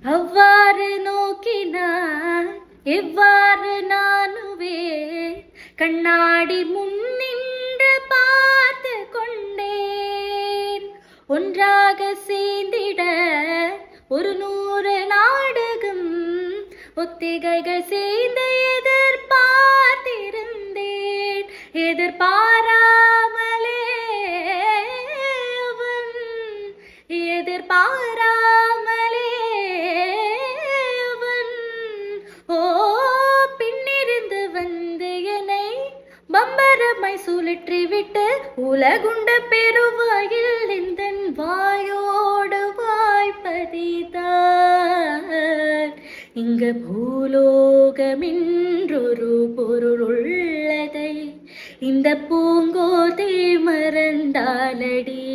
அவ்வாறு நோக்கினார் எவ்வாறு நானுவே கண்ணாடி முன்னின்று பார்த்து கொண்டேன். ஒன்றாக சேர்ந்திட ஒரு 100 நாடகம் ஒத்திகைகள் சேர்ந்து எதிர்பார்த்திருந்தேன். எதிர்பாராமலே அவன் எதிர்பாராமலே அவன் ஓ பின்னிருந்து வந்து என்னை பம்பரமை சுழற்றி விட்டு உலகுண்ட பெருவாயில் இந்த வாயோடு வாய்ப்பதிதான். இங்கு பூலோகமென்றொரு பொருள் உள்ளதை இந்த பூங்கோதை மறந்தாலடி.